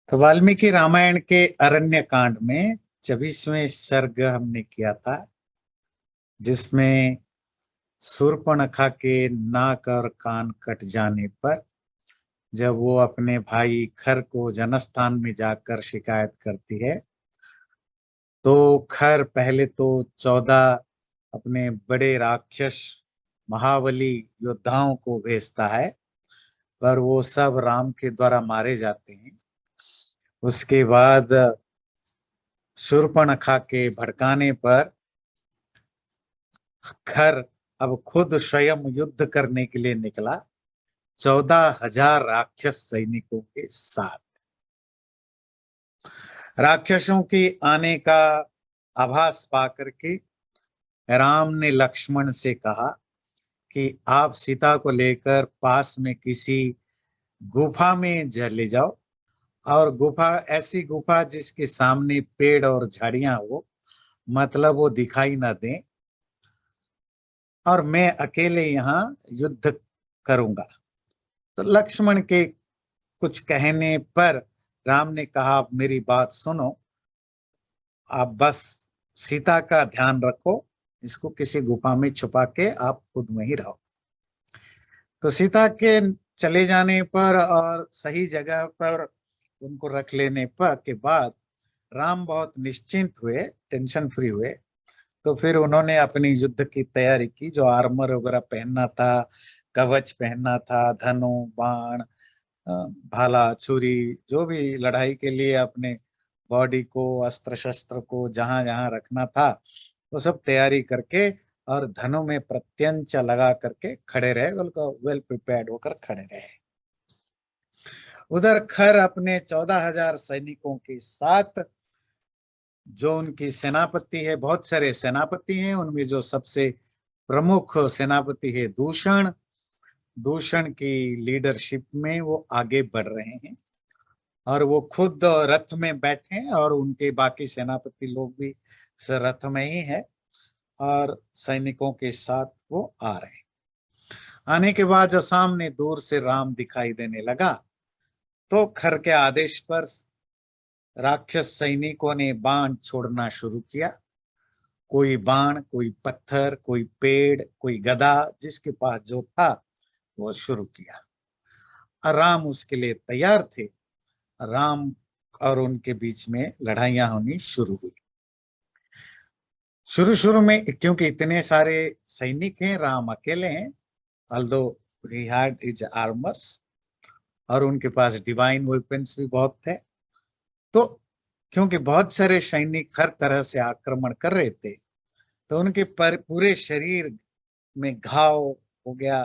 तो वाल्मीकि रामायण के अरण्य कांड में 24वें सर्ग हमने किया था, जिसमें शूर्पणखा के नाक और कान कट जाने पर जब वो अपने भाई खर को जनस्थान में जाकर शिकायत करती है, तो खर पहले तो 14 अपने बड़े राक्षस महाबली योद्धाओं को भेजता है, पर वो सब राम के द्वारा मारे जाते हैं। उसके बाद शूर्पणखा के भड़काने पर खर अब खुद स्वयं युद्ध करने के लिए निकला, 14,000 राक्षस सैनिकों के साथ। राक्षसों के आने का आभास पाकर के राम ने लक्ष्मण से कहा कि आप सीता को लेकर पास में किसी गुफा में ले जाओ, और गुफा ऐसी गुफा जिसके सामने पेड़ और झाड़ियां हो, मतलब वो दिखाई ना दें, और मैं अकेले यहाँ युद्ध करूंगा। तो लक्ष्मण के कुछ कहने पर राम ने कहा, आप मेरी बात सुनो, आप बस सीता का ध्यान रखो, इसको किसी गुफा में छुपा के आप खुद में ही रहो। तो सीता के चले जाने पर और सही जगह पर उनको रख लेने पर के बाद राम बहुत निश्चिंत हुए, टेंशन फ्री हुए। तो फिर उन्होंने अपनी युद्ध की तैयारी की, जो आर्मर वगैरह पहनना था, कवच पहनना था, धनु बाण भाला छुरी, जो भी लड़ाई के लिए अपने बॉडी को, अस्त्र शस्त्र को जहां जहां रखना था, वो सब तैयारी करके और धनु में प्रत्यंचा लगा करके खड़े रहे, उनको वेल प्रिपेयर्ड होकर खड़े रहे। उधर खर अपने 14,000 सैनिकों के साथ, जो उनकी सेनापति है, बहुत सारे सेनापति हैं, उनमें जो सबसे प्रमुख सेनापति है दूषण, दूषण की लीडरशिप में वो आगे बढ़ रहे हैं, और वो खुद रथ में बैठे हैं और उनके बाकी सेनापति लोग भी रथ में ही है, और सैनिकों के साथ वो आ रहे हैं। आने के बाद जब सामने दूर से राम दिखाई देने लगा, तो खर के आदेश पर राक्षस सैनिकों ने बाण छोड़ना शुरू किया। कोई बाण, कोई पत्थर, कोई पेड़, कोई गदा, जिसके पास जो था वो शुरू किया। और राम उसके लिए तैयार थे। राम और उनके बीच में लड़ाइयां होनी शुरू हुई। शुरू शुरू में क्योंकि इतने सारे सैनिक हैं, राम अकेले हैं, although he had his armors, और उनके पास डिवाइन वेपन्स भी बहुत थे। तो क्योंकि बहुत सारे सैनिक हर तरह से आक्रमण कर रहे थे, तो उनके पर पूरे शरीर में घाव हो गया,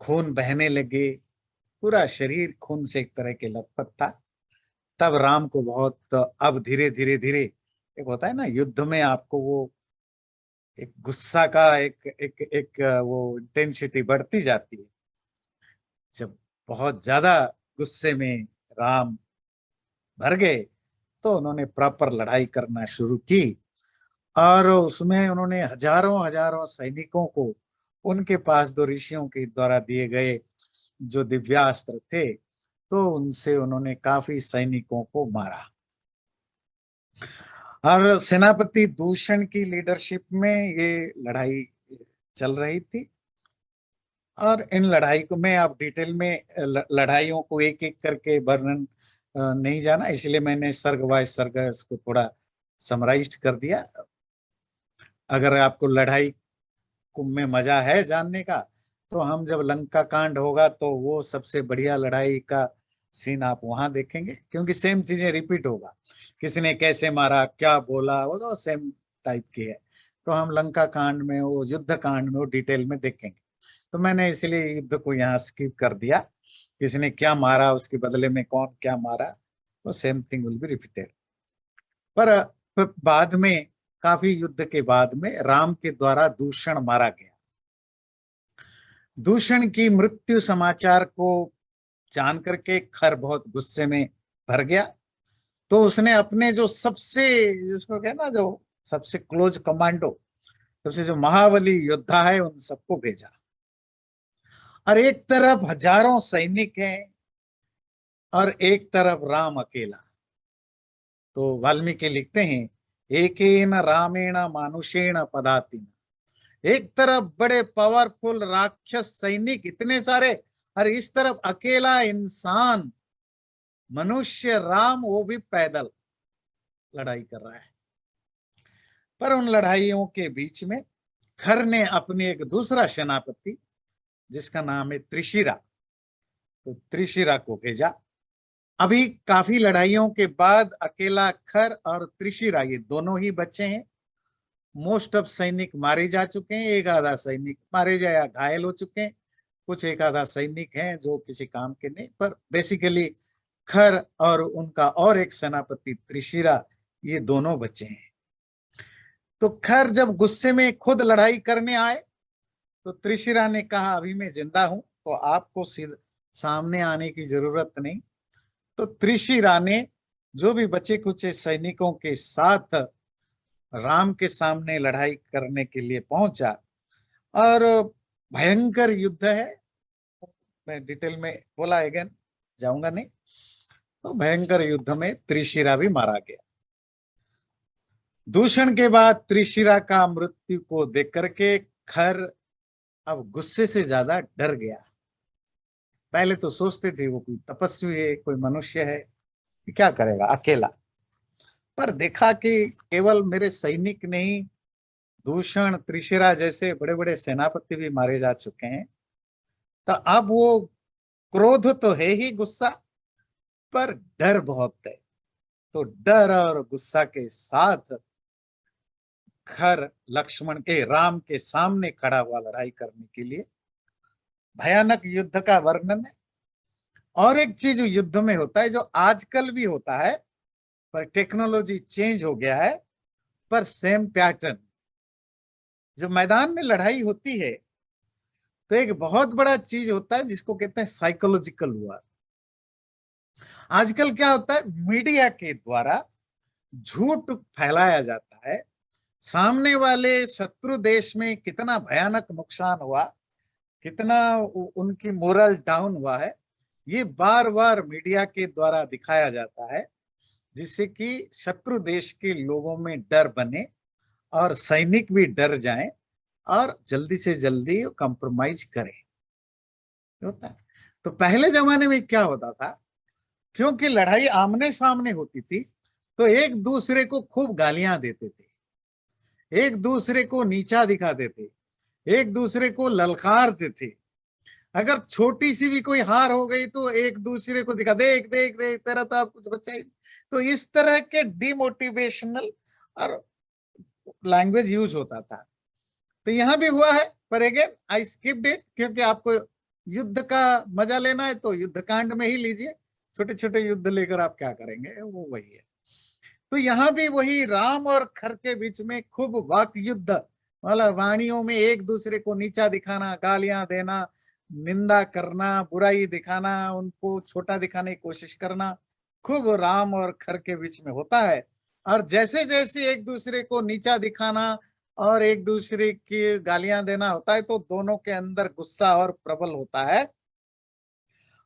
खून बहने लगे, पूरा शरीर खून से एक तरह के लथपथ था। तब राम को बहुत, अब धीरे धीरे धीरे, एक होता है ना युद्ध में, आपको वो एक गुस्सा का एक एक एक वो इंटेंसिटी बढ़ती जाती है। जब बहुत ज्यादा गुस्से में राम भर गए, तो उन्होंने प्रॉपर लड़ाई करना शुरू की, और उसमें उन्होंने हजारों हजारों सैनिकों को, उनके पास दो ऋषियों के द्वारा दिए गए जो दिव्यास्त्र थे, तो उनसे उन्होंने काफी सैनिकों को मारा। और सेनापति दूषण की लीडरशिप में ये लड़ाई चल रही थी। और इन लड़ाई को मैं आप डिटेल में लड़ाइयों को एक एक करके वर्णन नहीं जाना, इसलिए मैंने सर्ग बाय सर्ग इसको थोड़ा समराइज्ड कर दिया। अगर आपको लड़ाई में मजा है जानने का, तो हम जब लंका कांड होगा तो वो सबसे बढ़िया लड़ाई का सीन आप वहां देखेंगे, क्योंकि सेम चीजें रिपीट होगा, किसी ने कैसे मारा, क्या बोला, वो तो सेम टाइप की है। तो हम लंका कांड में, वो युद्ध कांड में वो डिटेल में देखेंगे। तो मैंने इसलिए युद्ध को यहाँ स्किप कर दिया, किसी ने क्या मारा, उसके बदले में कौन क्या मारा, वो same thing will be repeated. पर बाद में, काफी युद्ध के बाद में, राम के द्वारा दूषण मारा गया। दूषण की मृत्यु समाचार को जान करके खर बहुत गुस्से में भर गया। तो उसने अपने जो सबसे, जिसको कहना, जो सबसे क्लोज कमांडो, सबसे जो महाबली योद्धा है, उन सबको भेजा। और एक तरफ हजारों सैनिक हैं, और एक तरफ राम अकेला। तो वाल्मीकि लिखते हैं, एकेन रामेण मानुषेण पदातिन। एक तरफ बड़े पावरफुल राक्षस सैनिक इतने सारे, और इस तरफ अकेला इंसान मनुष्य राम, वो भी पैदल लड़ाई कर रहा है। पर उन लड़ाइयों के बीच में खर ने अपनी एक दूसरा सेनापति, जिसका नाम है त्रिशिरा, तो त्रिशिरा को भेजा। अभी काफी लड़ाइयों के बाद अकेला खर और त्रिशिरा ये दोनों ही बचे हैं। मोस्ट ऑफ सैनिक मारे जा चुके हैं, एक आधा सैनिक मारे जा या घायल हो चुके हैं, कुछ एक आधा सैनिक हैं जो किसी काम के नहीं, पर बेसिकली खर और उनका और एक सेनापति त्रिशिरा, ये दोनों बचे हैं। तो खर जब गुस्से में खुद लड़ाई करने आए, तो त्रिशिरा ने कहा, अभी मैं जिंदा हूं तो आपको सामने आने की जरूरत नहीं। तो त्रिशिरा ने जो भी बचे कुचे सैनिकों के साथ राम के सामने लड़ाई करने के लिए पहुंचा, और भयंकर युद्ध है। मैं डिटेल में बोला अगेन जाऊंगा नहीं। तो भयंकर युद्ध में त्रिशिरा भी मारा गया। दूषण के बाद त्रिशिरा का मृत्यु को देख करके खर अब गुस्से से ज्यादा डर गया। पहले तो सोचते थे वो कोई तपस्वी है, कोई मनुष्य है, क्या करेगा अकेला, पर देखा कि केवल मेरे सैनिक नहीं, दूषण त्रिशिरा जैसे बड़े बड़े सेनापति भी मारे जा चुके हैं। तो अब वो क्रोध तो है ही, गुस्सा, पर डर बहुत है। तो डर और गुस्सा के साथ खर लक्ष्मण के राम के सामने खड़ा हुआ लड़ाई करने के लिए। भयानक युद्ध का वर्णन है। और एक चीज युद्ध में होता है जो आजकल भी होता है, पर टेक्नोलॉजी चेंज हो गया है, पर सेम पैटर्न। जो मैदान में लड़ाई होती है, तो एक बहुत बड़ा चीज होता है जिसको कहते हैं साइकोलॉजिकल वॉर। आजकल क्या होता है, मीडिया के द्वारा झूठ फैलाया जाता है, सामने वाले शत्रु देश में कितना भयानक नुकसान हुआ, कितना उनकी मोरल डाउन हुआ है, ये बार बार मीडिया के द्वारा दिखाया जाता है, जिससे कि शत्रु देश के लोगों में डर बने और सैनिक भी डर जाएं और जल्दी से जल्दी कंप्रोमाइज करें। होता है। तो पहले जमाने में क्या होता था, क्योंकि लड़ाई आमने सामने होती थी, तो एक दूसरे को खूब गालियां देते थे, एक दूसरे को नीचा दिखाते थे, एक दूसरे को ललकारते थे। अगर छोटी सी भी कोई हार हो गई तो एक दूसरे को दिखा, देख देख देख तेरा तो कुछ बच्चा ही। तो इस तरह के डिमोटिवेशनल और लैंग्वेज यूज होता था। तो यहां भी हुआ है, पर अगेन आई स्किप्ड इट, क्योंकि आपको युद्ध का मजा लेना है तो युद्ध कांड में ही लीजिए। छोटे छोटे युद्ध लेकर आप क्या करेंगे, वो वही है। तो यहाँ भी वही राम और खर के बीच में खूब वाक युद्ध, मतलब वाणियों में एक दूसरे को नीचा दिखाना, गालियां देना, निंदा करना, बुराई दिखाना, उनको छोटा दिखाने की कोशिश करना, खूब राम और खर के बीच में होता है। और जैसे जैसे एक दूसरे को नीचा दिखाना और एक दूसरे की गालियां देना होता है, तो दोनों के अंदर गुस्सा और प्रबल होता है।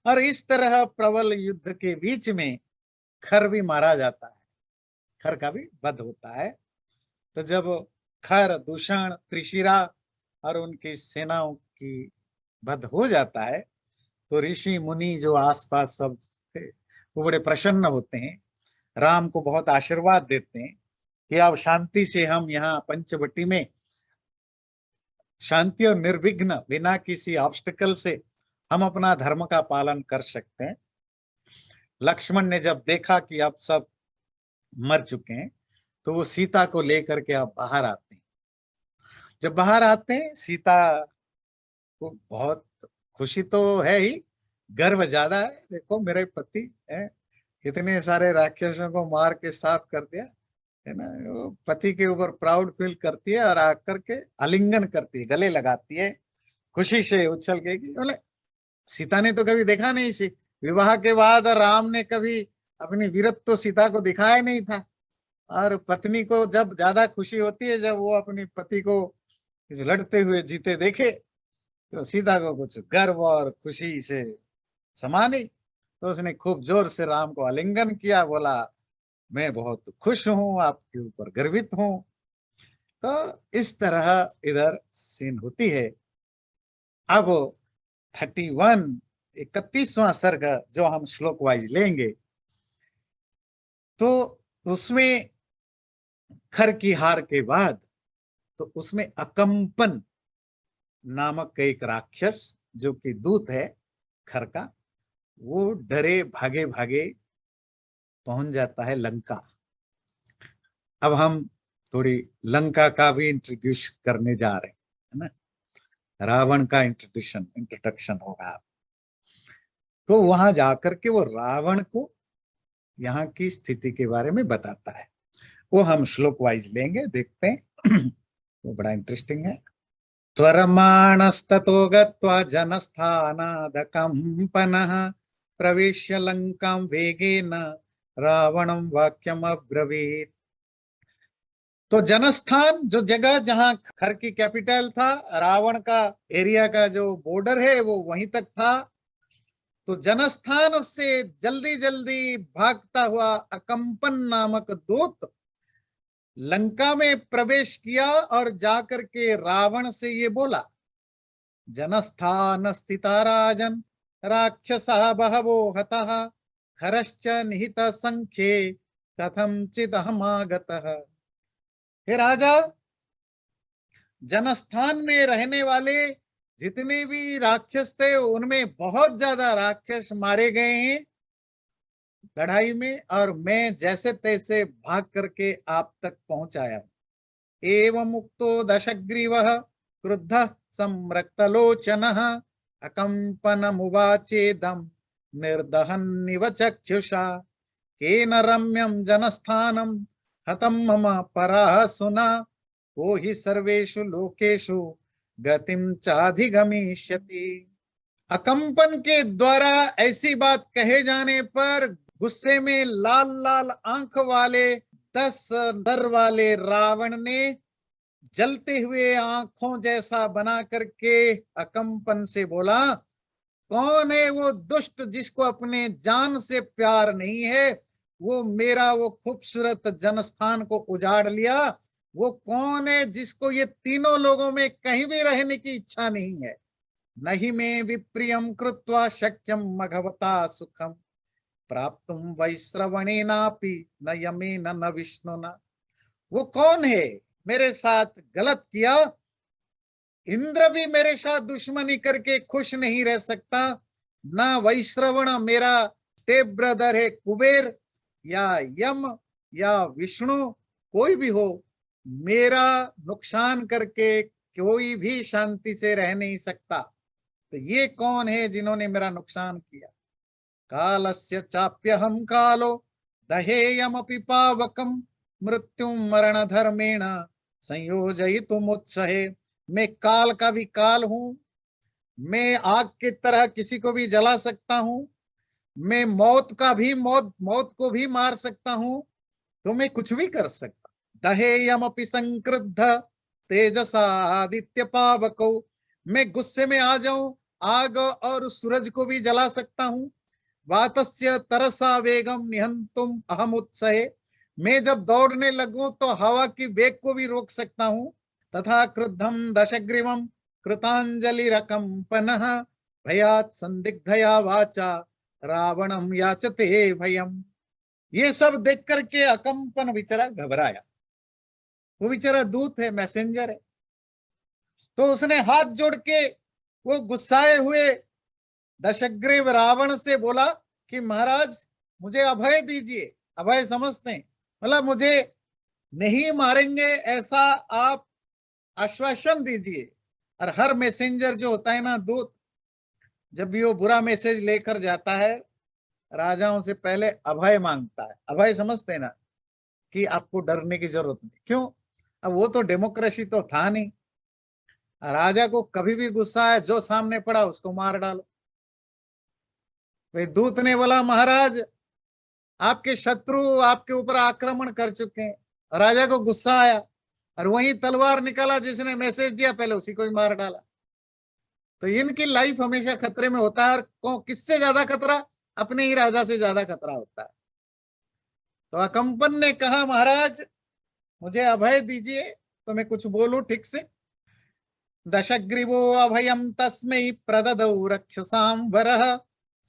और इस तरह प्रबल युद्ध के बीच में खर भी मारा जाता है, खर का भी वध होता है। तो जब खर, दूषण, त्रिशिरा और उनकी सेनाओं की वध हो जाता है, तो ऋषि मुनि जो आसपास सब थे वो बड़े प्रसन्न होते हैं, राम को बहुत आशीर्वाद देते हैं कि अब शांति से हम यहाँ पंचवटी में शांति और निर्विघ्न बिना किसी ऑब्स्टिकल से हम अपना धर्म का पालन कर सकते हैं। लक्ष्मण ने जब देखा कि अब सब मर चुके हैं, तो वो सीता को लेकर के अब बाहर आते हैं। जब बाहर आते हैं, सीता को बहुत खुशी तो है ही, गर्व ज्यादा है। देखो मेरे पति है, कितने सारे राक्षसों को मार के साफ कर दिया, है ना। वो पति के ऊपर प्राउड फील करती है और आकर के आलिंगन करती है, गले लगाती है, खुशी से उछल के। बोले सीता ने तो कभी देखा नहीं सी, विवाह के बाद राम ने कभी अपनी वीरत्व तो सीता को दिखाया नहीं था। और पत्नी को जब ज्यादा खुशी होती है जब वो अपनी पति को लड़ते हुए जीते देखे, तो सीता को कुछ गर्व और खुशी से समा नहीं। तो उसने खूब जोर से राम को आलिंगन किया, बोला मैं बहुत खुश हूं, आपके ऊपर गर्वित हूं। तो इस तरह इधर सीन होती है। अब 31 31वां सर्ग जो हम श्लोक वाइज लेंगे, तो उसमें खर की हार के बाद तो उसमें अकंपन नामक एक राक्षस जो कि दूत है खर का, वो डरे भागे भागे पहुंच जाता है लंका। अब हम थोड़ी लंका का भी इंट्रोड्यूस करने जा रहे हैं, है ना। रावण का इंट्रोडक्शन होगा। तो वहां जाकर के वो रावण को यहाँ की स्थिति के बारे में बताता है। वो हम श्लोक वाइज लेंगे, देखते हैं। वो बड़ा इंटरेस्टिंग है। त्वरमाणस्ततो गत्वा जनस्थानादकम्पनः प्रविश्य लंकां वेगेन रावणं वाक्यम अब्रवीत्। तो जनस्थान जो जगह जहां खर की कैपिटल था, रावण का एरिया का जो बॉर्डर है वो वहीं तक था। तो जनस्थान से जल्दी जल्दी भागता हुआ अकंपन नामक दूत लंका में प्रवेश किया और जाकर के रावण से ये बोला, जनस्थान स्थिता राजन राक्षसा बहवो हतः खरश्च निहित संख्ये कथंचित् अहमागतः। हे राजा, जनस्थान में रहने वाले जितने भी राक्षस थे उनमें बहुत ज्यादा राक्षस मारे गए हैं लड़ाई में, और मैं जैसे तैसे भाग करके आप तक पहुंचाया। एवं मुक्तो दशग्रीवः क्रुद्धः संरक्तलोचनः अकम्पनमुवाचेदं निर्दहन्निव चक्षुषा केन रम्यं जनस्थानं हतं मम परासुना को हि सर्वेषु लोकेषु गतिम चाधिगमिष्यति। अकंपन के द्वारा ऐसी बात कहे जाने पर गुस्से में लाल लाल आंख वाले 10 दर वाले रावण ने जलते हुए आंखों जैसा बना करके अकंपन से बोला, कौन है वो दुष्ट जिसको अपने जान से प्यार नहीं है, वो मेरा वो खूबसूरत जनस्थान को उजाड़ लिया। वो कौन है जिसको ये तीनों लोगों में कहीं भी रहने की इच्छा नहीं है। नहीं में विप्रियम कृत्वा शक्यम मघवता सुखम प्राप्तुम वैश्रवणेनापि न यमेन न विष्णुना। वो कौन है, मेरे साथ गलत किया, इंद्र भी मेरे साथ दुश्मनी करके खुश नहीं रह सकता, ना वैश्रवण मेरा टेप ब्रदर है कुबेर, या यम या विष्णु कोई भी हो, मेरा नुकसान करके कोई भी शांति से रह नहीं सकता। तो ये कौन है जिन्होंने मेरा नुकसान किया। कालस्य चाप्यहम कालो दहेयमपि पावकम मृत्युम मरण धर्मेण संयोजयितुमुत्सहे। मैं काल का भी काल हूं, मैं आग की तरह किसी को भी जला सकता हूं, मैं मौत का भी मौत को भी मार सकता हूं, तो मैं कुछ भी कर सकता। दहेयमपि संक्रुद्ध तेजसा आदित्य पावको। मैं गुस्से में आ जाऊं, आग और सूरज को भी जला सकता हूं। वातस्य तरसा वेगम निहंतुम अहम उत्सहे। मैं जब दौड़ने लगूं तो हवा की वेग को भी रोक सकता हूं। तथा क्रुद्धम दशग्रीवम कृतांजलि रकंपनः भयात संदिग्धया वाचा रावणम याचते भयम। ये सब देख करके अकंपन बेचारा घबराया। वो बेचारा दूत है, मैसेंजर है। तो उसने हाथ जोड़ के वो गुस्साए हुए दशग्रीव रावण से बोला कि महाराज मुझे अभय दीजिए। अभय समझते हैं, मतलब मुझे नहीं मारेंगे ऐसा आप आश्वासन दीजिए। और हर मैसेंजर जो होता है ना, दूत, जब भी वो बुरा मैसेज लेकर जाता है राजाओं से पहले अभय मांगता है। अभय समझते हैं ना कि आपको डरने की जरूरत नहीं। क्यों? अब वो तो डेमोक्रेसी तो था नहीं, राजा को कभी भी गुस्सा है, जो सामने पड़ा उसको मार डालो। वे दूत ने बोला महाराज आपके शत्रु आपके ऊपर आक्रमण कर चुके हैं। राजा को गुस्सा आया और वही तलवार निकाला, जिसने मैसेज दिया पहले उसी को ही मार डाला। तो इनकी लाइफ हमेशा खतरे में होता है। और किससे ज्यादा खतरा? अपने ही राजा से ज्यादा खतरा होता है। तो अकंपन ने कहा महाराज मुझे अभय दीजिए तो मैं कुछ बोलूं ठीक से। दशग्रीवो अभयम तस्मै प्रददौ रक्षसां वरः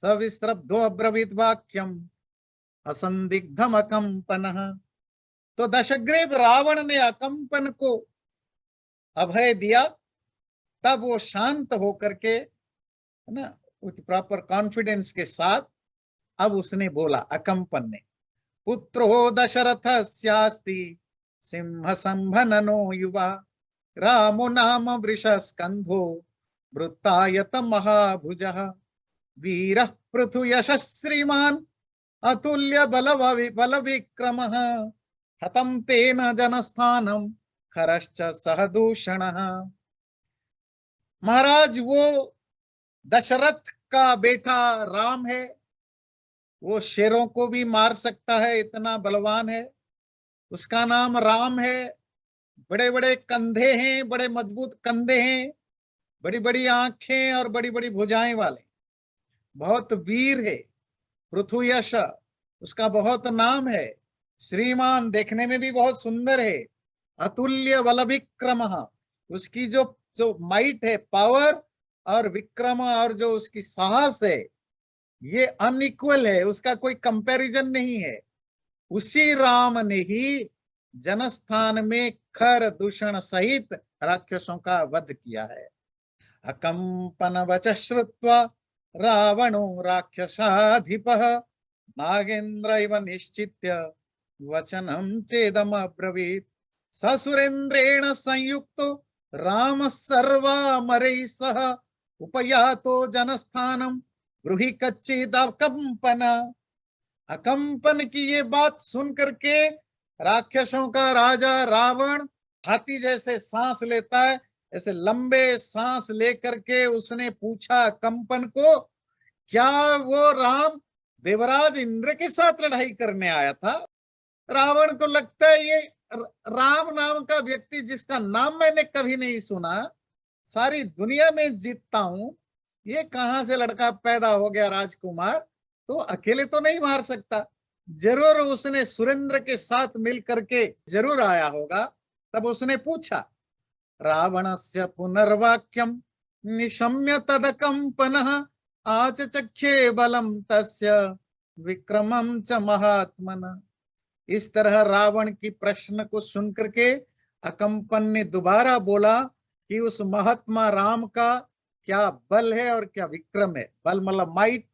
सविस्रब्धो अब्रवीत वाक्यम असंदिग्धम अकंपनः। तो दशग्रीव रावण ने अकंपन को अभय दिया, तब वो शांत होकर के, है ना, प्रॉपर कॉन्फिडेंस के साथ अब उसने बोला, अकंपन ने, पुत्रो दशरथस्यास्ति सिंह संभननो युवा रामो नाम वृषस्कंधो वृत्तायत महाभुजः वीरः पृथु यशस्श्रीमान् अतुल्य बल विक्रमः हतं तेन जनस्थानं खरश्च सहदूषणः। महाराज वो दशरथ का बेटा राम है, वो शेरों को भी मार सकता है, इतना बलवान है, उसका नाम राम है। बड़े बड़े कंधे हैं, बड़े मजबूत कंधे हैं, बड़ी बड़ी आंखें और बड़ी बड़ी भुजाएं वाले, बहुत वीर है। पृथुयश उसका बहुत नाम है। श्रीमान देखने में भी बहुत सुंदर है। अतुल्य बल विक्रम, उसकी जो जो माइट है, पावर और विक्रम और जो उसकी साहस है, ये अनइक्वल है, उसका कोई कंपैरिजन नहीं है। उसी राम ने ही जनस्थान में खर दूषण सहित राक्षसों का वध किया है। अकंपन वच श्रुत्वा रावणो राक्षसाधिपः नागेन्द्र इव निश्चित्य वचनम चेदम अब्रवीत् ससुरेन्द्रेण संयुक्तो राम सर्वामरैः सह उपयातो जनस्थानम ब्रूहि कच्चिद अकंपन। अकंपन की ये बात सुन करके राक्षसों का राजा रावण हाथी जैसे सांस लेता है, ऐसे लंबे सांस लेकर के उसने पूछा कंपन को, क्या वो राम देवराज इंद्र के साथ लड़ाई करने आया था? रावण को लगता है ये राम नाम का व्यक्ति जिसका नाम मैंने कभी नहीं सुना, सारी दुनिया में जीतता हूं, ये कहां से लड़का पैदा हो गया राजकुमार, तो अकेले तो नहीं मार सकता, जरूर उसने सुरेंद्र के साथ मिल करके जरूर आया होगा। तब उसने पूछा, रावणस्य पुनर्वाक्यम निशम्य तदकंपनः आचचक्षे बलम तस्य विक्रमम च महात्मन। इस तरह रावण की प्रश्न को सुनकर के अकंपन ने दोबारा बोला कि उस महात्मा राम का क्या बल है और क्या विक्रम है। बल मतलब माइट,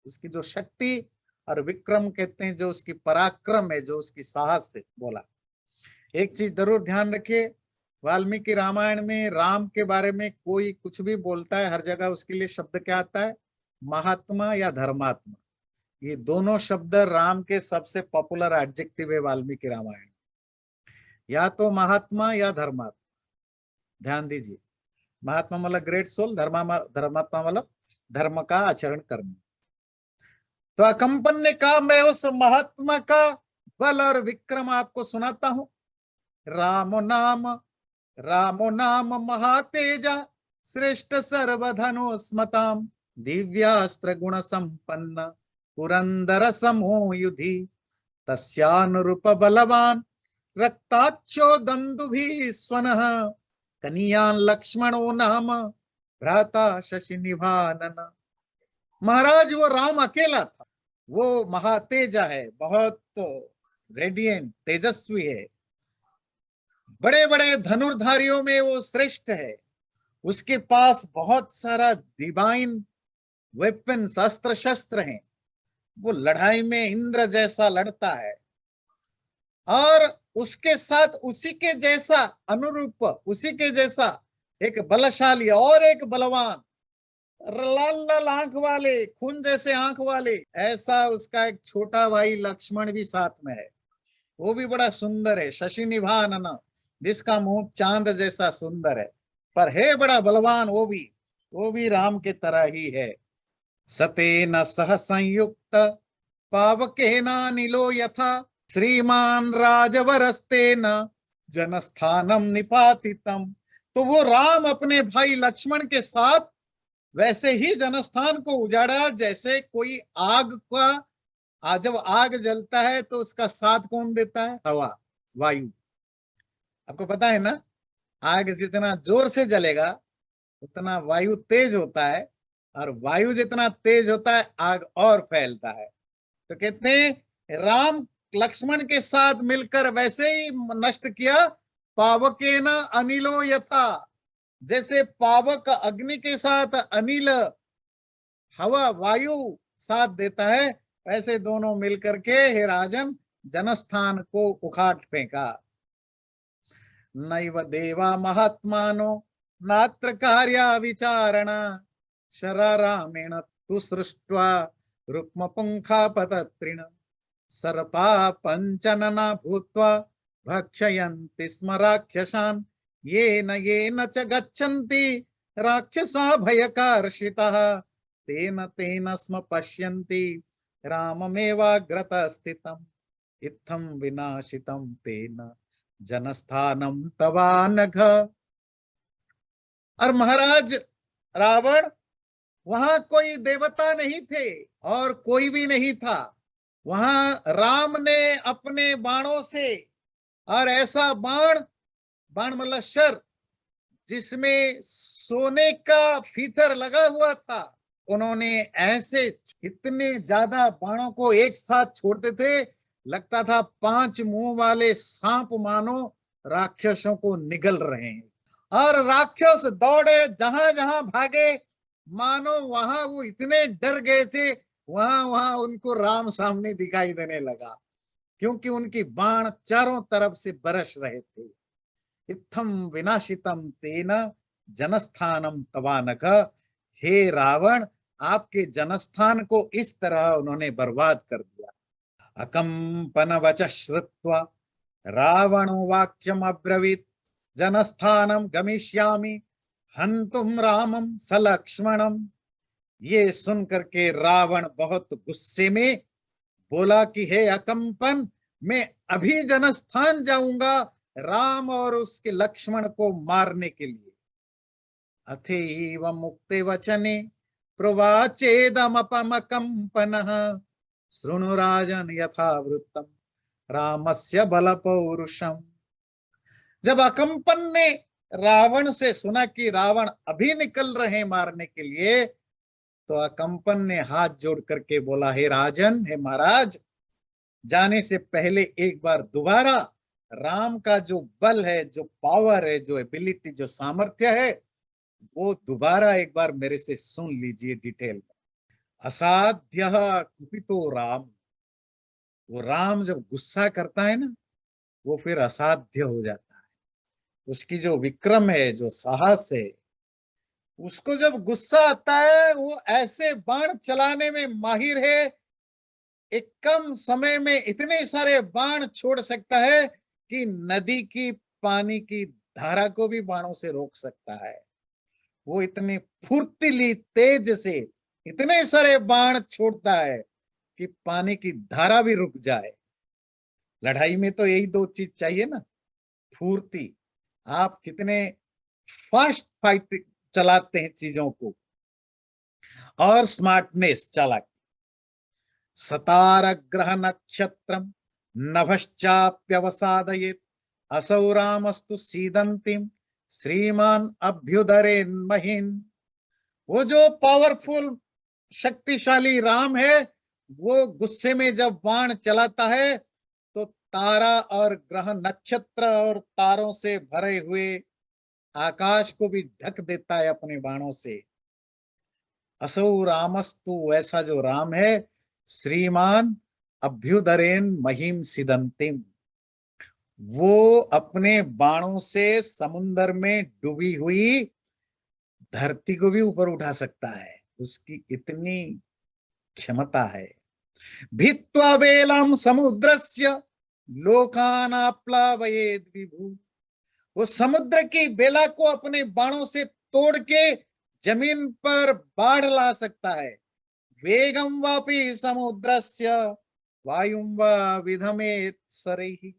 उसकी जो शक्ति, और विक्रम कहते हैं जो उसकी पराक्रम है, जो उसकी साहस है। बोला एक चीज जरूर ध्यान रखिए, वाल्मीकि रामायण में राम के बारे में कोई कुछ भी बोलता है, हर जगह उसके लिए शब्द क्या आता है, महात्मा या धर्मात्मा। ये दोनों शब्द राम के सबसे पॉपुलर एडजेक्टिव है वाल्मीकि रामायण, या तो महात्मा या धर्मात्मा। ध्यान दीजिए, महात्मा मतलब ग्रेट सोल, धर्मात्मा मतलब धर्म का आचरण करना। तो अकंपन ने कहा मैं उस महात्मा का बल और विक्रम आपको सुनाता हूं। रामो नाम महातेजा श्रेष्ठ सर्वधनुस्मताम दिव्यास्त्र गुण संपन्न पुरंदर समो युधि तस्यानुरूप बलवान रक्ताक्षो दंदुभि स्वनः कनियान लक्ष्मणो नाम भ्राता शशि निभानन। महाराज वो राम अकेला था, वो महातेजा है, बहुत रेडियंट तेजस्वी है, बड़े बड़े धनुर्धारियों में वो श्रेष्ठ है, उसके पास बहुत सारा डिवाइन वेपन, अस्त्र शस्त्र हैं, वो लड़ाई में इंद्र जैसा लड़ता है, और उसके साथ उसी के जैसा अनुरूप, उसी के जैसा एक बलशाली और एक बलवान, लाल लाल आंख वाले, खून जैसे आंख वाले, ऐसा उसका एक छोटा भाई लक्ष्मण भी साथ में है, वो भी बड़ा सुंदर है, शशि निभानन, जिसका मुंह चांद जैसा सुंदर है, पर है बड़ा बलवान, वो भी राम के तरह ही है। सतेन सह संयुक्त पावकेना नीलो यथा श्रीमान राजवरस्तेन जनस्थानम निपातितम। तो वो राम अपने भाई लक्ष्मण के साथ वैसे ही जनस्थान को उजाड़ा। जैसे कोई आग का, जब आग जलता है तो उसका साथ कौन देता है? हवा, वायु। आपको पता है ना, आग जितना जोर से जलेगा उतना वायु तेज होता है, और वायु जितना तेज होता है आग और फैलता है। तो कहते हैं राम लक्ष्मण के साथ मिलकर वैसे ही नष्ट किया। पावकेन अनिलो यथा, जैसे पावक अग्नि के साथ अनिल हवा वायु साथ देता है, वैसे दोनों मिलकर के हे राजन जनस्थान को उखाड़ फेंका। नैव देवा महात्मानो नात्र कार्या विचारणा शरारामेण तु सृष्ट्वा रुक्म पुंखा पतत्रिण सर्पा पंचनना भूत्वा भक्षयन्ति स्म राक्षसान् येन च गच्छन्ति राक्षसा भयकार्षितः तेन तेन स्म पश्यन्ति राममेवाग्रतः स्थितम् इत्थं विनाशितं तेन जनस्थानम तवानघ। और महाराज रावण, वहां कोई देवता नहीं थे और कोई भी नहीं था। वहां राम ने अपने बाणों से, और ऐसा बाण, बाण मतलब शर, जिसमें सोने का फीतर लगा हुआ था, उन्होंने ऐसे इतने ज्यादा बाणों को एक साथ छोड़ते थे, लगता था 5 मुंह वाले सांप मानो राक्षसों को निगल रहे हैं। और राक्षस दौड़े, जहां जहां भागे, मानो वहां वो इतने डर गए थे, वहां वहां उनको राम सामने दिखाई देने लगा, क्योंकि उनकी बाण चारों तरफ से बरस रहे थे। इत्थम विनाशितम तेन जनस्थानम तवानघ। हे रावण, आपके जनस्थान को इस तरह उन्होंने बर्बाद कर दिया। अकंपन वच श्रुत्वा रावणो वाक्यम अब्रवीत जनस्थानम गमिष्यामि हंतुम रामम सलक्ष्मणम। ये सुनकर के रावण बहुत गुस्से में बोला कि हे अकंपन, मैं अभी जनस्थान जाऊंगा राम और उसके लक्ष्मण को मारने के लिए। अथैव मुक्ते वचने प्रवाचेदमपमकंपनः शृणु राजन यथा वृत्तम रामस्य बल पौरुषम। जब अकंपन ने रावण से सुना कि रावण अभी निकल रहे मारने के लिए, तो अकंपन ने हाथ जोड़ करके बोला, हे राजन, हे महाराज, जाने से पहले एक बार दोबारा राम का जो बल है, जो पावर है, जो एबिलिटी, जो सामर्थ्य है, वो दोबारा एक बार मेरे से सुन लीजिए डिटेल में। असाध्य कुपितो राम, वो राम जब गुस्सा करता है ना, वो फिर असाध्य हो जाता है। उसकी जो विक्रम है, जो साहस है, उसको जब गुस्सा आता है वो ऐसे बाण चलाने में माहिर है। एक कम समय में इतने सारे बाण छोड़ सकता है कि नदी की पानी की धारा को भी बाणों से रोक सकता है। वो इतने फुर्तीली तेज से इतने सारे बाण छोड़ता है कि पानी की धारा भी रुक जाए। लड़ाई में तो यही 2 चीज चाहिए ना, फुर्ती। आप कितने फास्ट फाइट चलाते हैं चीजों को, और स्मार्टनेस, चालाक। सतार ग्रह नक्षत्रम नभश्चाप्यवसादयेत् असौ रामस्तु सीदंतिम श्रीमान अभ्युदरेन महीन। वो जो पावरफुल शक्तिशाली राम है, वो गुस्से में जब बाण चलाता है तो तारा और ग्रह, नक्षत्र और तारों से भरे हुए आकाश को भी ढक देता है अपने बाणों से। असौ रामस्तु, ऐसा जो राम है, श्रीमान अभ्युदरेन महिम सिदंतिम, वो अपने बाणों से समुन्दर में डूबी हुई धरती को भी ऊपर उठा सकता है। उसकी इतनी क्षमता है। भित्वा वेलम समुद्रस्य लोकानाप्लावयेद विभु, वो समुद्र की बेला को अपने बाणों से तोड़ के जमीन पर बाढ़ ला सकता है। वेगम वापि समुद्रस्य वायुम वा विधमेत सरैहि,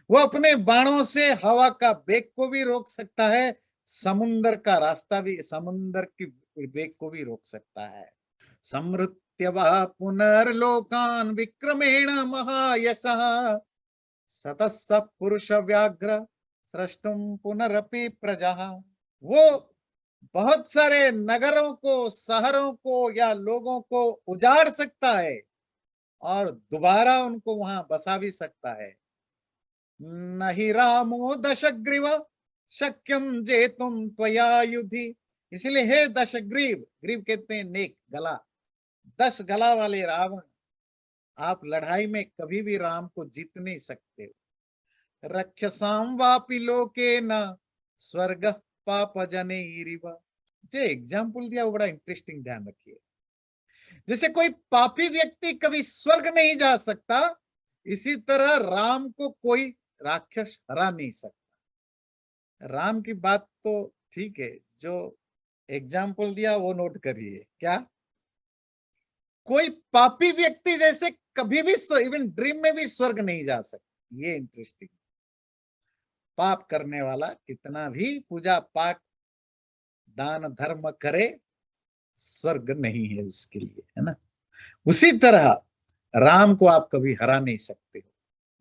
वो अपने बाणों से हवा का वेग को भी रोक सकता है, समुंदर का रास्ता भी, समुंदर की वेग को भी रोक सकता है। समृत्य वह पुनर्लोकान विक्रमेण महायशः सतः पुरुष व्याघ्र सृष्टुम पुनरपि प्रजा। वो बहुत सारे नगरों को, शहरों को या लोगों को उजाड़ सकता है और दोबारा उनको वहां बसा भी सकता है। नहीं रामो दशग्रीव शक्यम जेतुम त्वया युधि। इसलिए हे दशग्रीव, ग्रीव कहते हैं नेक, गला, 10 गला वाले रावण, आप लड़ाई में कभी भी राम को जीत नहीं सकते। रक्षसाम वापि लोके न स्वर्ग पाप जने। जो एग्जाम्पल दिया वो बड़ा इंटरेस्टिंग, ध्यान रखिए। जैसे कोई पापी व्यक्ति कभी स्वर्ग नहीं जा सकता, इसी तरह राम को कोई राक्षस हरा नहीं सकता। राम की बात तो ठीक है, जो एग्जाम्पल दिया वो नोट करिए। क्या कोई पापी व्यक्ति जैसे कभी भी इवन ड्रीम में भी स्वर्ग नहीं जा सकता, ये इंटरेस्टिंग। पाप करने वाला कितना भी पूजा पाठ दान धर्म करे, स्वर्ग नहीं है उसके लिए, है ना। उसी तरह राम को आप कभी हरा नहीं सकते हो।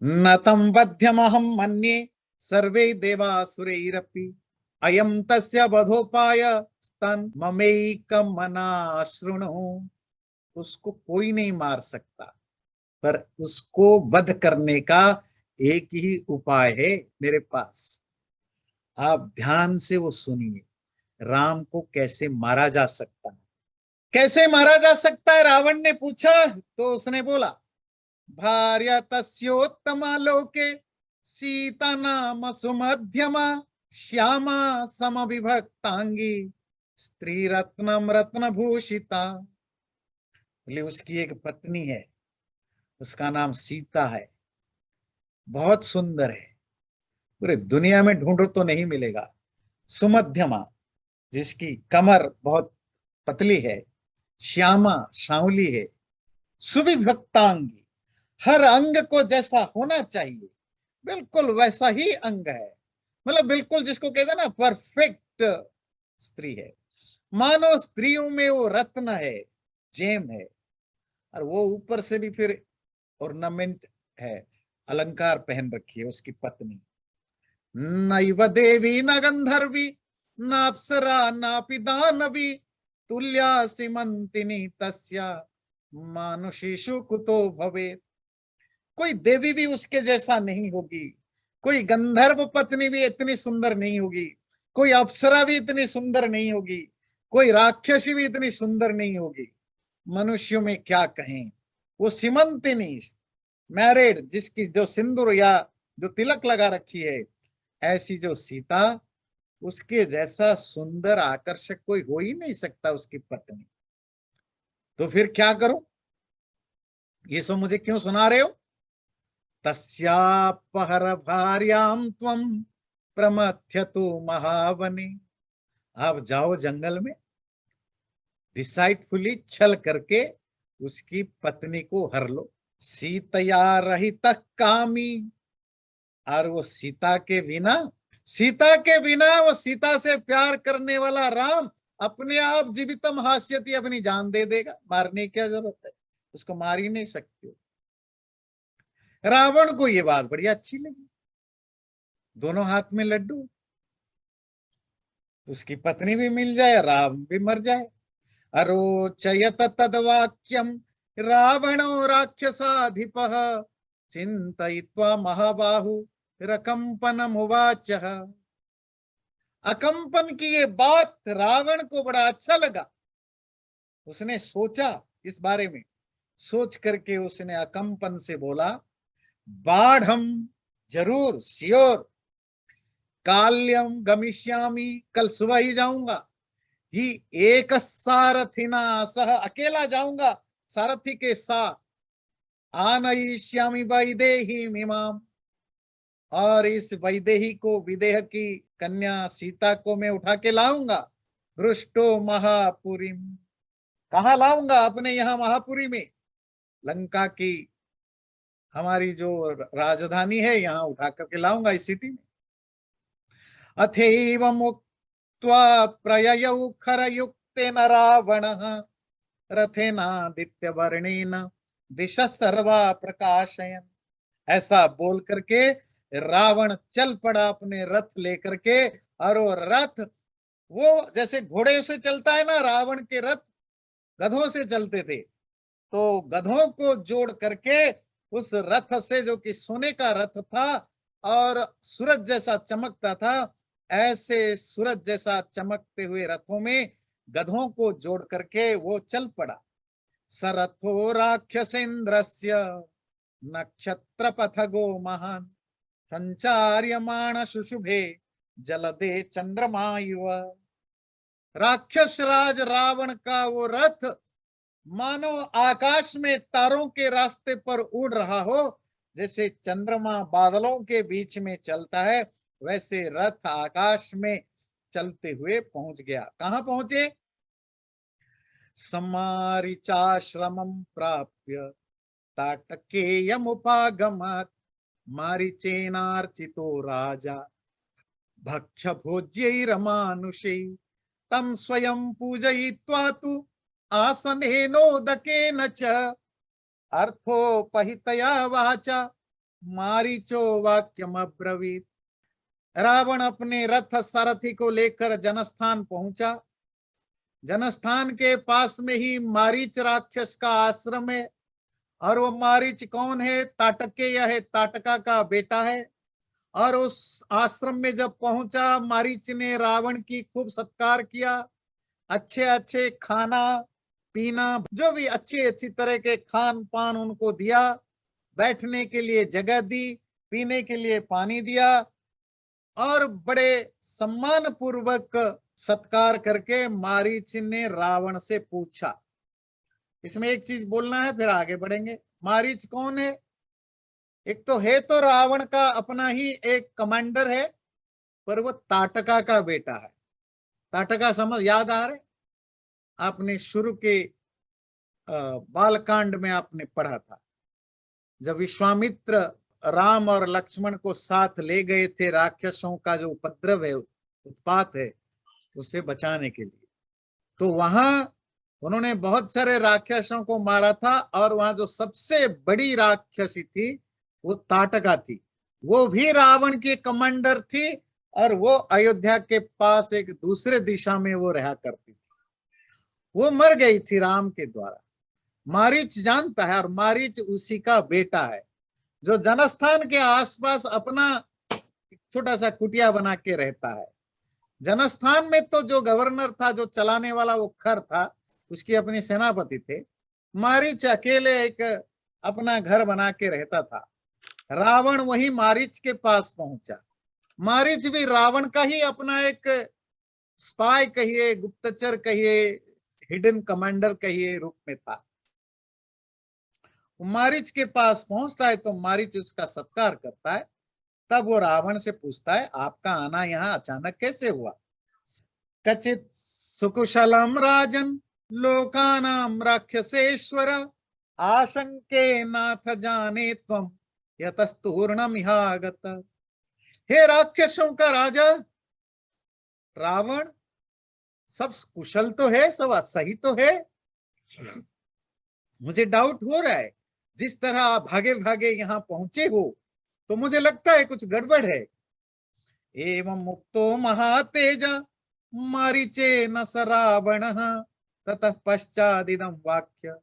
न तम बध्यमहम मन्ये सर्वे देवासुरैरपि अयम तस्य वधोपाय स्तन ममैकमना शृणु। उसको कोई नहीं मार सकता, पर उसको वध करने का एक ही उपाय है मेरे पास। आप ध्यान से वो सुनिए, राम को कैसे मारा जा सकता है। कैसे मारा जा सकता है, रावण ने पूछा तो उसने बोला, भार्या तस्योत्तमा लोके सीता नाम सुमध्यमा श्यामा समविभक्तांगी स्त्री रत्नम रत्न भूषिता। बोले उसकी एक पत्नी है, उसका नाम सीता है, बहुत सुंदर है, पूरे दुनिया में ढूंढो तो नहीं मिलेगा। सुमध्यमा, जिसकी कमर बहुत पतली है, श्यामा, सांवली है, सुविभक्तांगी, हर अंग को जैसा होना चाहिए बिल्कुल वैसा ही अंग है। मतलब बिल्कुल जिसको कहते हैं ना, परफेक्ट स्त्री है। मानो स्त्रियों में वो रत्न है, जेम है, और वो ऊपर से भी फिर ऑर्नामेंट है, अलंकार पहन रखी है उसकी पत्नी। नैव देवी न गंधर्वी न अप्सरा नापि दानवी तुल्या सीमंतिनी तस्या मानुषीषु कुतो भवेत्। कोई देवी भी उसके जैसा नहीं होगी, कोई गंधर्व पत्नी भी इतनी सुंदर नहीं होगी, कोई अप्सरा भी इतनी सुंदर नहीं होगी, कोई राक्षसी भी इतनी सुंदर नहीं होगी। मनुष्यों में क्या कहें, वो सीमंतिनी, मैरिड, जिसकी जो सिंदूर या जो तिलक लगा रखी है, ऐसी जो सीता, उसके जैसा सुंदर आकर्षक कोई हो ही नहीं सकता उसकी पत्नी। तो फिर क्या करूं, ये सब मुझे क्यों सुना रहे हो। तस्यापहर भार्याम त्वम प्रमथ्यतु महावने। आप जाओ जंगल में, डिसाइडफुली छल करके उसकी पत्नी को हर लो। सीतया रहित कामी, और वो सीता के बिना, सीता के बिना वो सीता से प्यार करने वाला राम अपने आप जीवितम हास्यति, अपनी जान दे देगा, मारने की क्या जरूरत है, उसको मार ही नहीं सकते। रावण को ये बात बड़ी अच्छी लगी, दोनों हाथ में लड्डू, उसकी पत्नी भी मिल जाए, राम भी मर जाए। अरोचयत तद्वाक्यम रावणो राक्षसाधिपः चिंतयित्वा महाबाहु रकंपनमुवाच। अकंपन की ये बात रावण को बड़ा अच्छा लगा, उसने सोचा इस बारे में, सोच करके उसने अकंपन से बोला, बाढ़ हम जरूर, श्योर, काल्यम गमिष्यामि, कल सुबह ही जाऊंगा, ही एक सारथिना सह, अकेला जाऊंगा सारथी के साथ, आनयिष्यामि वैदेहीम इमाम, और इस वैदेही को, विदेह की कन्या सीता को मैं उठा के लाऊंगा, हृष्टो महापुरी, कहा लाऊंगा, अपने यहाँ महापुरी में, लंका की हमारी जो राजधानी है, यहाँ उठा करके लाऊंगा, इस सिटी में। अथैव त्वा प्रययौ खरयुक्तेन रावणः रथेनादित्य वर्णेन दिशा सर्वा प्रकाशयन्। ऐसा बोल करके रावण चल पड़ा अपने रथ लेकर के, और वो रथ, वो जैसे घोड़े से चलता है ना, रावण के रथ गधों से चलते थे, तो गधों को जोड़ करके उस रथ से, जो कि सोने का रथ था और सूरज जैसा चमकता था, ऐसे सूरज जैसा चमकते हुए रथों में गधों को जोड़ करके वो चल पड़ा। सरथो राक्षसेन्द्रस्य नक्षत्रपथगो महान् संचार्यमाण शुशुभे जलदे चंद्रमायुव। राक्षस राज रावण का वो रथ मानो आकाश में तारों के रास्ते पर उड़ रहा हो, जैसे चंद्रमा बादलों के बीच में चलता है, वैसे रथ आकाश में चलते हुए पहुंच गया। कहां पहुंचे? समारिचाश्रमं प्राप्य ताटकेयमुपागमत् मारीचेनार्चितो राजा भक्ष्य भोज्यैरमानुषै तं स्वयं पूजयित्वा तु आसनेनोदकेन च अर्थोपहितया वाचा मारीचो वाक्यमब्रवीत्। रावण अपने रथ सारथी को लेकर जनस्थान पहुंचा। जनस्थान के पास में ही मारीच राक्षस का आश्रम है, और वो मारीच कौन है? ताटकेय है, ताटका का बेटा है। और उस आश्रम में जब पहुंचा, मारीच ने रावण की खूब सत्कार किया, अच्छे अच्छे खाना पीना, जो भी अच्छी अच्छी तरह के खान पान उनको दिया, बैठने के लिए जगह दी, पीने के लिए पानी दिया, और बड़े सम्मान पूर्वक सत्कार करके मारीच ने रावण से पूछा। इसमें एक चीज बोलना है, फिर आगे बढ़ेंगे। मारीच कौन है? एक तो है तो रावण का अपना ही एक कमांडर है, पर वो ताटका का बेटा है। ताटका समझ याद आ रहे? आपने शुरू के बालकांड में आपने पढ़ा था, जब विश्वामित्र राम और लक्ष्मण को साथ ले गए थे राक्षसों का जो उपद्रव है, उत्पात है, उसे बचाने के लिए। तो वहां उन्होंने बहुत सारे राक्षसों को मारा था, और वहां जो सबसे बड़ी राक्षसी थी वो ताटका थी। वो भी रावण की कमांडर थी, और वो अयोध्या के पास एक दूसरे दिशा में वो रहा करती थी। वो मर गई थी राम के द्वारा। मारीच जानता है, और मारीच उसी का बेटा है, जो जनस्थान के आसपास अपना छोटा सा कुटिया बना के रहता है। जनस्थान में तो जो गवर्नर था, जो चलाने वाला, वो खर था, उसकी अपनी सेनापति थे। मारीच अकेले एक अपना घर बना के रहता था। रावण वही मारीच के पास पहुंचा। मारीच भी रावण का ही अपना एक स्पाई कहिए, गुप्तचर कहिए, हिडन कमांडर कहिए रूप में था। मारीच के पास पहुंचता है तो मारीच उसका सत्कार करता है। तब वो रावण से पूछता है, आपका आना यहाँ अचानक कैसे हुआ? कचित सुकुशलम राजन लोकानाम राक्षसेश्वर आशंके नाथ जाने त्वम यतस्तूर्णमिहागत। हे राक्षसों का राजा रावण, सब कुशल तो है, सब सही तो है, मुझे डाउट हो रहा है। जिस तरह आप भागे भागे यहाँ पहुंचे हो, तो मुझे लगता है कुछ गड़बड़ है। एवं मुक्तो महातेजा मारीचे न स रावण ततः पश्चादिदं वाक्य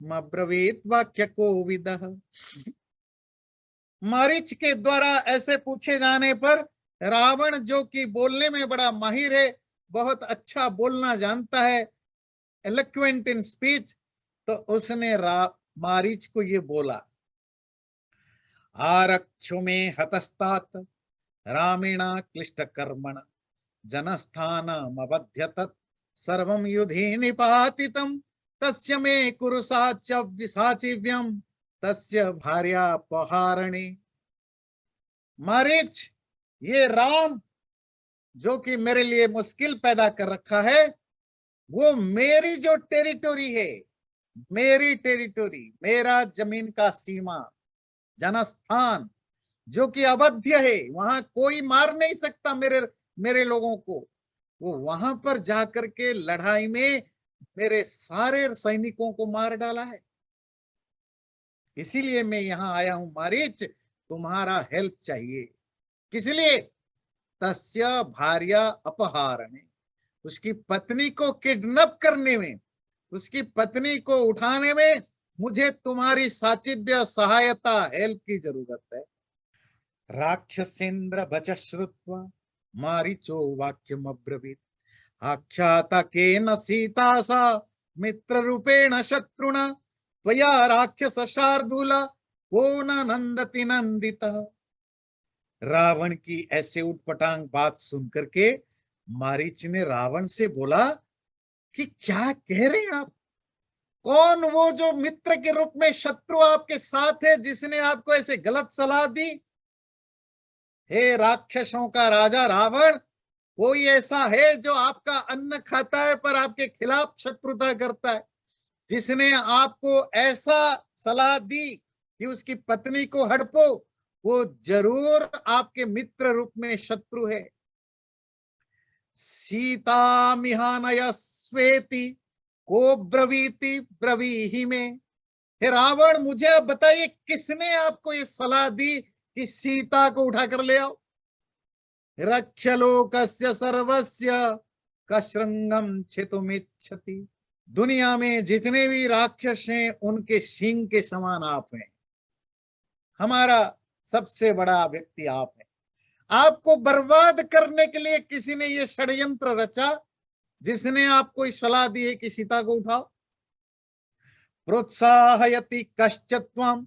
मब्रवीत वाक्य को विदः। मारीच के द्वारा ऐसे पूछे जाने पर रावण, जो कि बोलने में बड़ा माहिर है, बहुत अच्छा बोलना जानता है, एलोक्वेंट इन स्पीच, तो उसने मारीच को ये बोला, आरक्षु में हतस्तात रामेणा क्लिष्ट कर्मण जनस्थानमवध्य तत् सर्वं युधि निपातितं तस्य मे कुरु साचिव्यं तस्य भार्यापहारणे। मारीच, ये राम जो कि मेरे लिए मुश्किल पैदा कर रखा है, वो मेरी जो टेरिटोरी है, मेरी टेरिटोरी, मेरा जमीन का सीमा, जनस्थान जो कि अवध्य है, वहां कोई मार नहीं सकता मेरे लोगों को। वो वहां पर जाकर के लड़ाई में मेरे सारे सैनिकों को मार डाला है। इसीलिए मैं यहां आया हूं मारीच, तुम्हारा हेल्प चाहिए। किस लिए? तस्य भार्या अपहारणे, उसकी पत्नी को किडनैप करने में, उसकी पत्नी को उठाने में मुझे तुम्हारी साचिव्य सहायता, हेल्प की जरूरत है। राक्षसेन्द्र वच श्रुत्वा मारीचो वाक्यम अब्रवीत, आख्याता केन सीता सा मित्र रूपेण शत्रुणा, त्वया राक्षस शार्दूल को न नंदति नंदिता। रावण की ऐसे उटपटांग बात सुनकर के मारीच ने रावण से बोला कि क्या कह रहे हैं आप? कौन वो जो मित्र के रूप में शत्रु आपके साथ है, जिसने आपको ऐसे गलत सलाह दी? हे राक्षसों का राजा रावण, कोई ऐसा है जो आपका अन्न खाता है पर आपके खिलाफ शत्रुता करता है? जिसने आपको ऐसा सलाह दी कि उसकी पत्नी को हड़पो, वो जरूर आपके मित्र रूप में शत्रु है। सीता मिहानय स्वेति को ब्रवीति ब्रवीहि में। हे रावण, मुझे अब बताइए, किसने आपको ये सलाह दी कि सीता को उठा कर ले आओ? रक्षलोकस्य सर्वस्य कशृंगम छितुमिच्छति, दुनिया में जितने भी राक्षस हैं उनके सींग के समान आप हैं। हमारा सबसे बड़ा व्यक्ति आप हैं। आपको बर्बाद करने के लिए किसी ने ये षड्यंत्र रचा, जिसने आपको इस सलाह दी है कि सीता को उठाओ। प्रोत्साहयति कश्चित्त्वं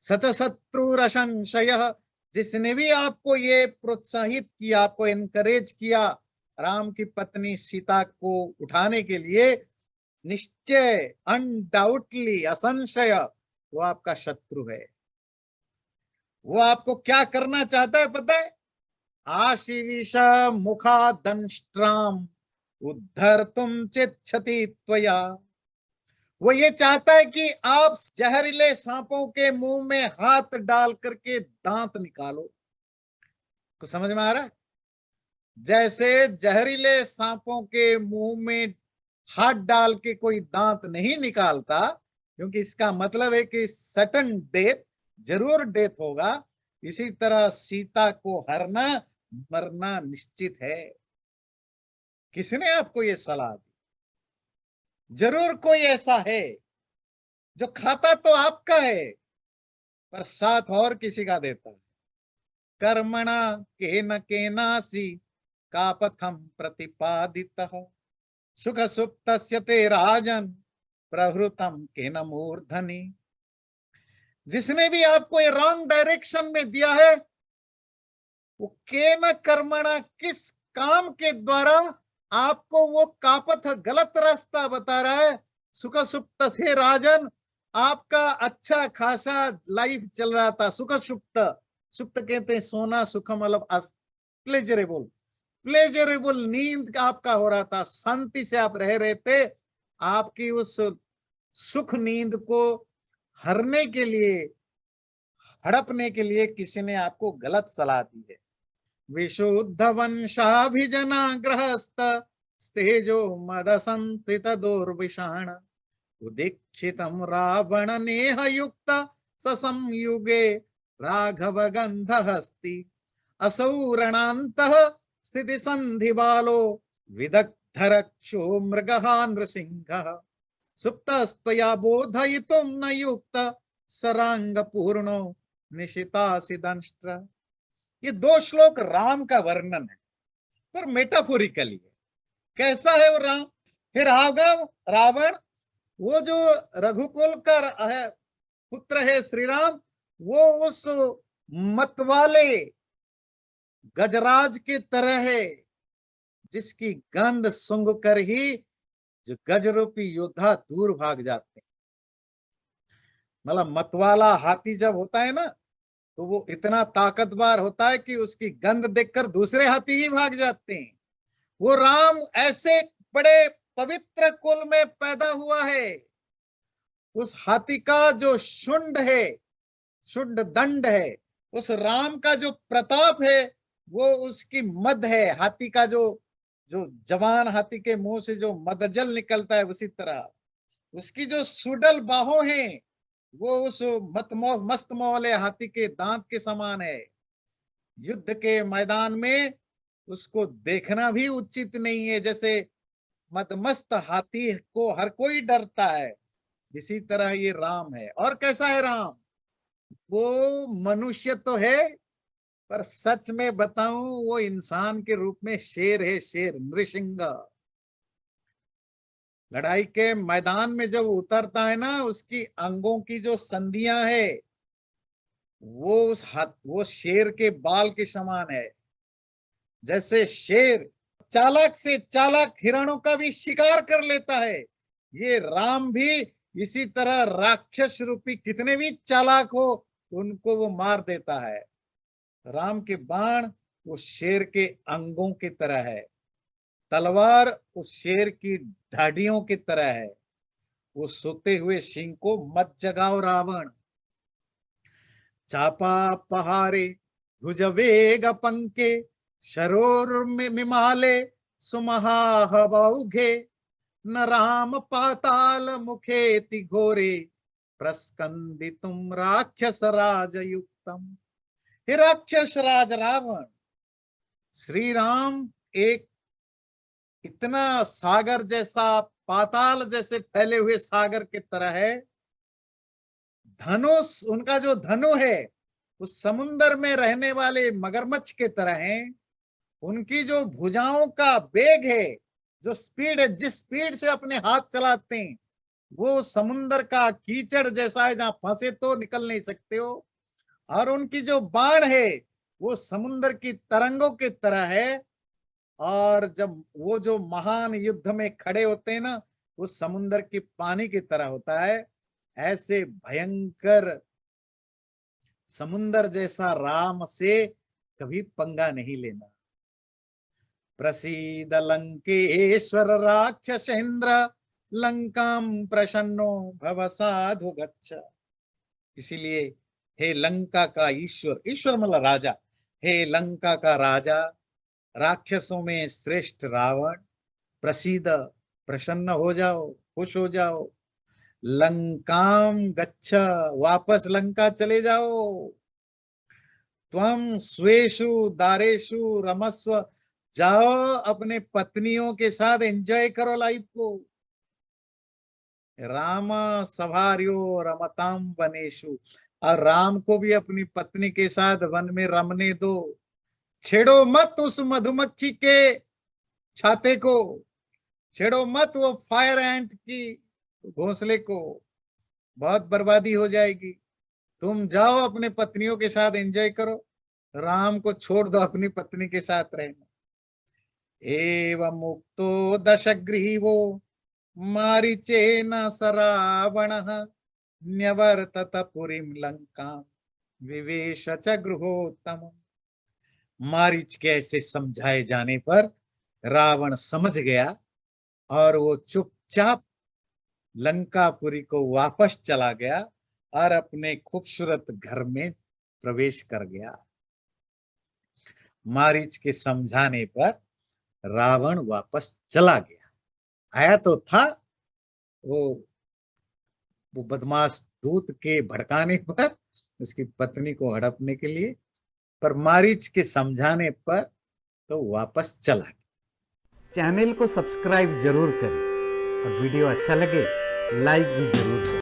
सच शत्रुरसंशयः, जिसने भी आपको ये प्रोत्साहित किया, आपको एनकरेज किया राम की पत्नी सीता को उठाने के लिए, निश्चय, अनडाउटली, असंशय, वो आपका शत्रु है। वो आपको क्या करना चाहता है पता है? आशीविष मुखा दंष्ट्राम उद्धर तुम चिच्छति त्वया। वो ये चाहता है कि आप जहरीले सांपों के मुंह में हाथ डाल करके दांत निकालो। कुछ समझ में आ रहा है? जैसे जहरीले सांपों के मुंह में हाथ डाल के कोई दांत नहीं निकालता, क्योंकि इसका मतलब है कि सटन डेथ, जरूर डेथ होगा, इसी तरह सीता को हरना, मरना निश्चित है। किसने आपको ये सलाह दी? जरूर कोई ऐसा है जो खाता तो आपका है पर साथ और किसी का देता है। कर्मणा केन केनासी का पथम प्रतिपादितः, सुख सुप्तस्य ते राजन प्रहृतम केन मूर्धनि। जिसने भी आपको ये रॉन्ग डायरेक्शन में दिया है, वो केन कर्मणा, किस काम के द्वारा आपको वो कापथ, गलत रास्ता बता रहा है। सुख सुप्त से राजन, आपका अच्छा खासा लाइफ चल रहा था, सुख सुप्त, सुप्त कहते हैं सोना, सुखम मतलब प्लेजरेबल, प्लेजरेबल नींद आपका हो रहा था, शांति से आप रह रहे थे। आपकी उस सुख नींद को हरने के लिए, हड़पने के लिए किसी ने आपको गलत सलाह दी है। विशुद्ध वंशाभिजना गृहस्थ स्तेजो मदसंतित दुर्विषाण, उदीक्षितम रावण नेह युक्त ससंयुगे राघव गंध हस्ति, असौ रणान्तः स्थिति संधि बालो विदग्ध रक्षो मृगः नृसिंहः, सुप्तस्त्वया बोधयितुं न युक्त सरांग पूर्णो निशितासि दंष्ट्र। ये दो श्लोक राम का वर्णन है, पर मेटाफोरिकली है। कैसा है वो राम? फिर रावण, वो जो रघुकुल का है, पुत्र है श्री राम, वो उस मतवाले गजराज की तरह है, जिसकी गंध सूंघ कर ही जो गजरूपी योद्धा दूर भाग जाते हैं। मतलब मतवाला हाथी जब होता है ना, तो वो इतना ताकतवर होता है कि उसकी गंध देखकर दूसरे हाथी ही भाग जाते हैं। वो राम ऐसे बड़े पवित्र कुल में पैदा हुआ है। उस हाथी का जो शुंड है, शुंड दंड है, उस राम का जो प्रताप है, वो उसकी मद है। हाथी का जो जो जवान हाथी के मुंह से जो मदजल निकलता है, उसी तरह उसकी जो सुडल बाहों हैं वो उस मस्त वाले हाथी के दांत के समान है। युद्ध के मैदान में उसको देखना भी उचित नहीं है। जैसे मदमस्त हाथी को हर कोई डरता है, इसी तरह ये राम है। और कैसा है राम? वो मनुष्य तो है, पर सच में बताऊं वो इंसान के रूप में शेर है, शेर, नृसिंह। लड़ाई के मैदान में जब उतरता है ना, उसकी अंगों की जो संधियां है वो वो शेर के बाल के समान है। जैसे शेर चालाक से चालाक हिरणों का भी शिकार कर लेता है, ये राम भी इसी तरह राक्षस रूपी कितने भी चालाक हो उनको वो मार देता है। राम के बाण वो शेर के अंगों की तरह है, तलवार उस शेर की ढाडियों की तरह है। वो सोते हुए सिंह को मत जगाओ रावण। चापा पहारे भुजवेग पंके शरोर मिमाले सुमहाहबौघे न राम पाताल मुखेति घोरे प्रस्कंदितुम राक्षस राजयुक्तम। हे राक्षस राज रावण, श्री राम एक इतना सागर जैसा, पाताल जैसे फैले हुए सागर की तरह है। धनुष, उनका जो धनु है उस समुन्दर में रहने वाले मगरमच्छ के तरह है। उनकी जो भुजाओं का वेग है, जो स्पीड है, जिस स्पीड से अपने हाथ चलाते हैं वो समुन्दर का कीचड़ जैसा है, जहां फंसे तो निकल नहीं सकते हो। और उनकी जो बाण है वो समुन्दर की तरंगों की तरह है। और जब वो जो महान युद्ध में खड़े होते हैं ना, वो समुन्दर की पानी की तरह होता है। ऐसे भयंकर समुन्दर जैसा राम से कभी पंगा नहीं लेना। प्रसीद लंकेश्वर राक्षसेन्द्र लंकाम प्रसन्नो भव साधु गच्छ। इसीलिए हे लंका का ईश्वर, ईश्वर मतलब राजा, हे लंका का राजा, राक्षसों में श्रेष्ठ रावण, प्रसीद, प्रसन्न हो जाओ, खुश हो जाओ। लंकाम गच्छ, वापस लंका चले जाओ। त्वम स्वेषु दारेषु रमस्व, जाओ अपने पत्नियों के साथ एंजॉय करो लाइफ को। राम सभार्यो रमताम वनेषु, और राम को भी अपनी पत्नी के साथ वन में रमने दो। छेड़ो मत उस मधुमक्खी के छाते को, छेड़ो मत वो फायर एंट की घोंसले को, बहुत बर्बादी हो जाएगी। तुम जाओ अपने पत्नियों के साथ एंजॉय करो, राम को छोड़ दो अपनी पत्नी के साथ रहना। एवं मुक्तो दशग्रीवो मारीचेन स रावणः न्यवर्तत पुरीं लंकां विवेश च गृहोत्तम। मारीच के ऐसे समझाए जाने पर रावण समझ गया और वो चुपचाप लंकापुरी को वापस चला गया और अपने खूबसूरत घर में प्रवेश कर गया। मारीच के समझाने पर रावण वापस चला गया। आया तो था वो बदमाश दूत के भड़काने पर, उसकी पत्नी को हड़पने के लिए, पर मारीच के समझाने पर तो वापस चला गया। चैनल को सब्सक्राइब जरूर करें और वीडियो अच्छा लगे लाइक भी जरूर करें।